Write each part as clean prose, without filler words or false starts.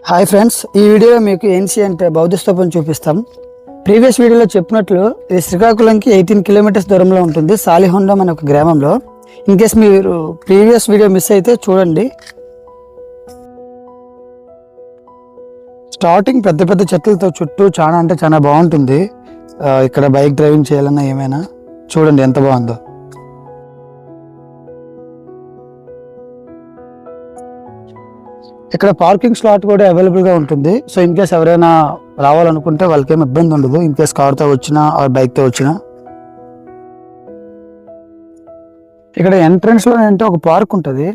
Hi friends, ఈ వీడియోలో మీకు ఏన్షియంట్ బౌద్ధ స్తూపం చూపిస్తాం. ప్రీవియస్ వీడియోలో చెప్పినట్లు ఇది శ్రీకాకుళంకి 18 కిలోమీటర్స్ దూరంలో ఉంటుంది, సాలిహొండం అనే ఒక గ్రామంలో. ఇన్ కేస్ మీరు ప్రీవియస్ వీడియో మిస్ అయితే చూడండి. స్టార్టింగ్ పెద్ద పెద్ద చెట్లతో చుట్టూ చాలా బాగుంటుంది. ఇక్కడ బైక్ డ్రైవింగ్ చేయాలన్నా ఏమైనా చూడండి ఎంత బాగుందో. ఇక్కడ పార్కింగ్ స్లాట్ కూడా అవైలబుల్గా ఉంటుంది. సో ఇన్ కేస్ ఎవరైనా రావాలనుకుంటే వాళ్ళకి ఏమి ఇబ్బంది ఉండదు. ఇన్ కేస్ కార్తో వచ్చినా ఆర్ బైక్తో వచ్చినా. ఇక్కడ ఎంట్రన్స్లో అంటే ఒక పార్క్ ఉంటుంది.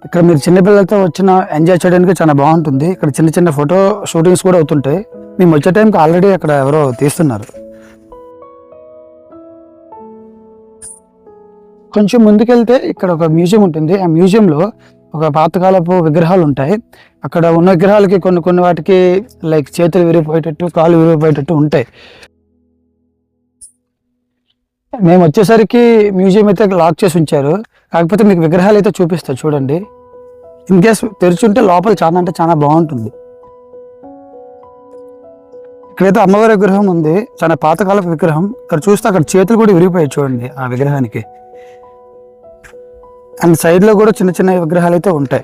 ఇక్కడ మీరు చిన్నపిల్లలతో వచ్చిన ఎంజాయ్ చేయడానికి చాలా బాగుంటుంది. ఇక్కడ చిన్న చిన్న ఫోటో షూటింగ్స్ కూడా అవుతుంటాయి. మేము వచ్చే టైంకి ఆల్రెడీ అక్కడ ఎవరో తీస్తున్నారు. కొంచెం ముందుకెళ్తే ఇక్కడ ఒక మ్యూజియం ఉంటుంది. ఆ మ్యూజియంలో ఒక పాతకాలపు విగ్రహాలు ఉంటాయి. అక్కడ ఉన్న విగ్రహాలకి కొన్ని వాటికి లైక్ చేతులు విరిగిపోయేటట్టు, కాళ్ళు విరిగిపోయేటట్టు ఉంటాయి. మేము వచ్చేసరికి మ్యూజియం అయితే లాక్ చేసి ఉంచారు. కాకపోతే మీకు విగ్రహాలు అయితే చూపిస్తా చూడండి. ఇన్ కేస్ తెరిచుంటే లోపల చాలా బాగుంటుంది. ఇక్కడైతే అమ్మవారి విగ్రహం ఉంది, చాలా పాతకాలపు విగ్రహం. ఇక్కడ చూస్తే అక్కడ చేతులు కూడా విరిగిపోయాయి చూడండి ఆ విగ్రహానికి. అండ్ సైడ్లో కూడా చిన్న చిన్న విగ్రహాలు అయితే ఉంటాయి.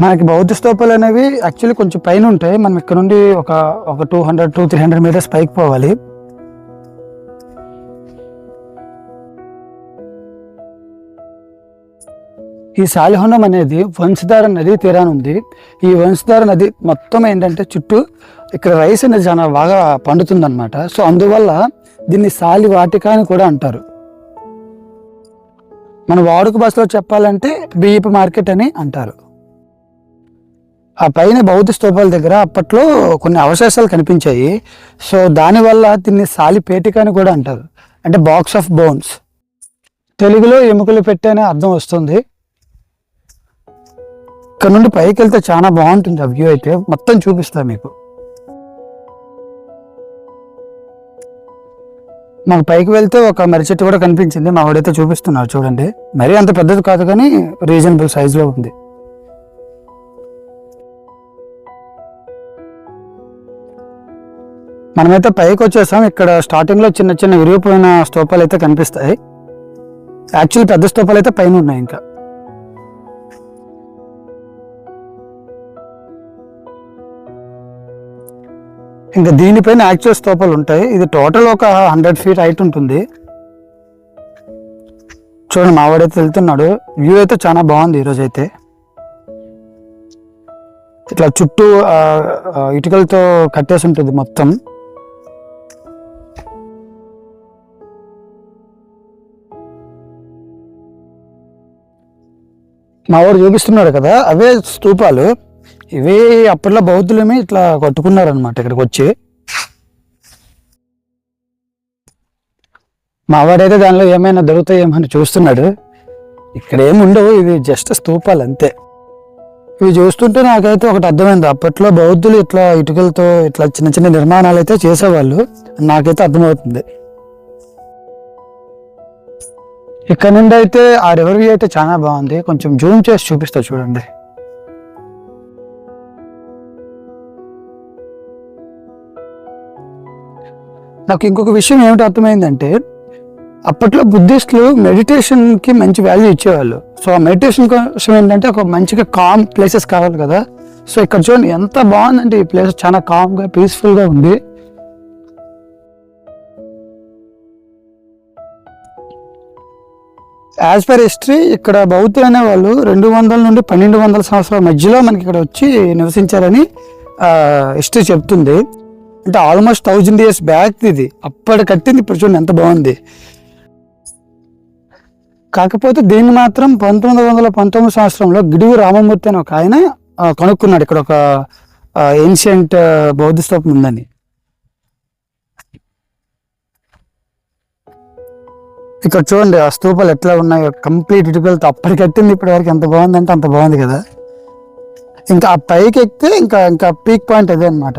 మనకి బౌద్ధ స్తూపాలు అనేవి యాక్చువల్లీ కొంచెం పైన ఉంటాయి. మనం ఇక్కడ నుండి ఒక 200-300 మీటర్స్ పైకి పోవాలి. ఈ సాలిహొండం అనేది వంశధార నది తీరాన ఉంది. ఈ వంశధార నది మొత్తం ఏంటంటే చుట్టూ ఇక్కడ రైస్ అనేది చాలా బాగా పండుతుంది అనమాట. సో అందువల్ల దీన్ని సాలి వాటిక అని కూడా అంటారు. మన వాడుక భాషలో చెప్పాలంటే బియ్యపు మార్కెట్ అని అంటారు. ఆ పైన బౌద్ధ స్తూపాల దగ్గర అప్పట్లో కొన్ని అవశేషాలు కనిపించాయి. సో దానివల్ల దీన్ని సాలి పేటిక అని కూడా అంటారు, అంటే బాక్స్ ఆఫ్ బోన్స్. తెలుగులో ఎముకలు పెట్టే అనే అర్థం వస్తుంది. ఇక్కడ నుండి పైకి వెళ్తే చాలా బాగుంటుంది. ఆ వ్యూ అయితే మొత్తం చూపిస్తా మీకు. మాకు పైకి వెళ్తే ఒక మర్రి చెట్టు కూడా కనిపించింది. మా వాడైతే చూపిస్తున్నారు చూడండి. మరీ అంత పెద్దది కాదు కానీ రీజనబుల్ సైజులో ఉంది. మనమైతే పైకి వచ్చేసాం. ఇక్కడ స్టార్టింగ్లో చిన్న చిన్న విరిగిపోయిన స్తూపాలు అయితే కనిపిస్తాయి. యాక్చువల్లీ పెద్ద స్తూపాలు అయితే పైన ఉన్నాయి. ఇంకా దీనిపైన యాక్చువల్ స్తూపాలు ఉంటాయి. ఇది టోటల్ ఒక 100 ఫీట్ హైట్ ఉంటుంది. చూడండి మా వాడైతే వెళ్తున్నాడు. వ్యూ అయితే చాలా బాగుంది ఈరోజు అయితే. ఇట్లా చుట్టూ ఇటుకలతో కట్టేసి ఉంటుంది మొత్తం. మా వాడు చూపిస్తున్నాడు కదా, అవే స్తూపాలు. ఇవి అప్పట్లో బౌద్ధులేమి ఇట్లా కట్టుకున్నారనమాట ఇక్కడికి వచ్చి. మావాడైతే దానిలో ఏమైనా దొరుకుతాయేమో అని చూస్తున్నాడు. ఇక్కడ ఏమి ఉండవు, ఇవి జస్ట్ స్తూపాలు అంతే. ఇవి చూస్తుంటే నాకైతే ఒకటి అర్థమైంది. అప్పట్లో బౌద్ధులు ఇట్లా ఇటుకలతో ఇట్లా చిన్న చిన్న నిర్మాణాలు అయితే చేసేవాళ్ళు, నాకైతే అర్థమవుతుంది. ఇక్కడ నుండి అయితే ఆ రివర్ వ్యూ అయితే చాలా బాగుంది. కొంచెం జూమ్ చేసి చూపిస్తా చూడండి. నాకు ఇంకొక విషయం ఏమిటి అర్థమైందంటే, అప్పట్లో బుద్ధిస్టులు మెడిటేషన్కి మంచి వాల్యూ ఇచ్చేవాళ్ళు. సో ఆ మెడిటేషన్ కోసం ఏంటంటే ఒక మంచిగా కామ్ ప్లేసెస్ కావాలి కదా. సో ఇక్కడ చూడండి ఎంత బాగుందంటే ఈ ప్లేస్ చాలా కామ్గా పీస్ఫుల్గా ఉంది. యాజ్ పర్ హిస్టరీ ఇక్కడ బౌద్ధులు అనే వాళ్ళు 200 నుండి 1200 సంవత్సరాల మధ్యలో మనకి ఇక్కడ వచ్చి నివసించారని హిస్టరీ చెప్తుంది. అంటే ఆల్మోస్ట్ 1000 years బ్యాక్ ఇది. అప్పటి కట్టింది ఇప్పుడు చూడండి ఎంత బాగుంది. కాకపోతే దీన్ని మాత్రం 1919 సంవత్సరంలో గిడుగు రామమూర్తి అని ఒక ఆయన కనుక్కున్నాడు ఇక్కడ ఒక ఏన్షియంట్ బౌద్ధ స్తూపం ఉందని. ఇక్కడ చూడండి ఆ స్తూపాలు ఎట్లా ఉన్నాయో, కంప్లీట్ ఇటుకలతో. అప్పటి కట్టింది ఇప్పటి వరకు ఎంత బాగుందంటే అంత బాగుంది కదా. ఇంకా ఆ పైకి ఎక్కితే ఇంకా పీక్ పాయింట్ అదే అనమాట.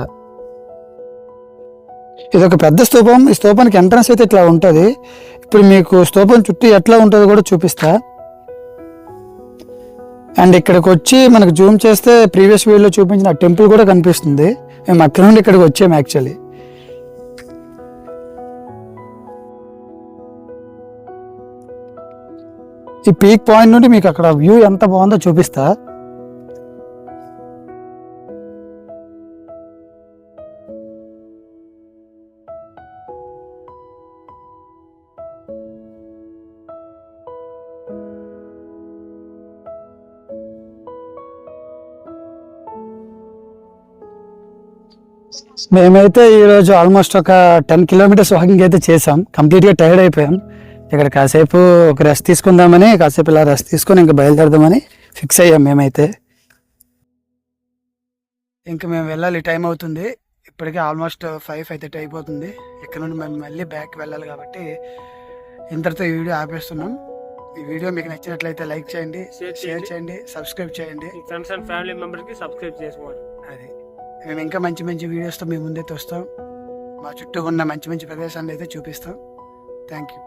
ఇది ఒక పెద్ద స్తూపం. ఈ స్తూపానికి ఎంట్రన్స్ అయితే ఇట్లా ఉంటుంది. ఇప్పుడు మీకు స్తూపం చుట్టూ ఎట్లా ఉంటుందో కూడా చూపిస్తా. అండ్ ఇక్కడికి వచ్చి మనకు జూమ్ చేస్తే ప్రీవియస్ వీడియోలో చూపించిన టెంపుల్ కూడా కనిపిస్తుంది. మేము అక్కడ నుండి ఇక్కడికి వచ్చాము యాక్చువల్లీ. ఈ పీక్ పాయింట్ నుండి మీకు అక్కడ వ్యూ ఎంత బాగుందో చూపిస్తా. మేమైతే ఈరోజు ఆల్మోస్ట్ ఒక 10 కిలోమీటర్స్ వాకింగ్ అయితే చేసాం. కంప్లీట్గా టైర్డ్ అయిపోయాం. ఇక్కడ కాసేపు ఒక రెస్ట్ తీసుకుందామని, కాసేపు ఇలా రెస్ట్ తీసుకొని ఇంకా బయలుదేరదామని ఫిక్స్ అయ్యాం మేమైతే. ఇంకా మేము వెళ్ళాలి, టైం అవుతుంది. ఇప్పటికే ఆల్మోస్ట్ 5:30 అయిపోతుంది. ఇక్కడ నుండి మేము మళ్ళీ బ్యాక్ వెళ్ళాలి కాబట్టి ఇంతటితో ఈ వీడియో ఆపేస్తున్నాం. ఈ వీడియో మీకు నచ్చినట్లయితే లైక్ చేయండి, షేర్ చేయండి, సబ్స్క్రైబ్ చేయండి. ఫ్రెండ్స్ అండ్ ఫ్యామిలీ మెంబర్స్కి సబ్స్క్రైబ్ చేసుకోండి. అది మేము ఇంకా మంచి మంచి వీడియోస్తో మీ ముందైతే వస్తాం. మా చుట్టూ ఉన్న మంచి మంచి ప్రదేశాలను అయితే చూపిస్తాం. Thank you.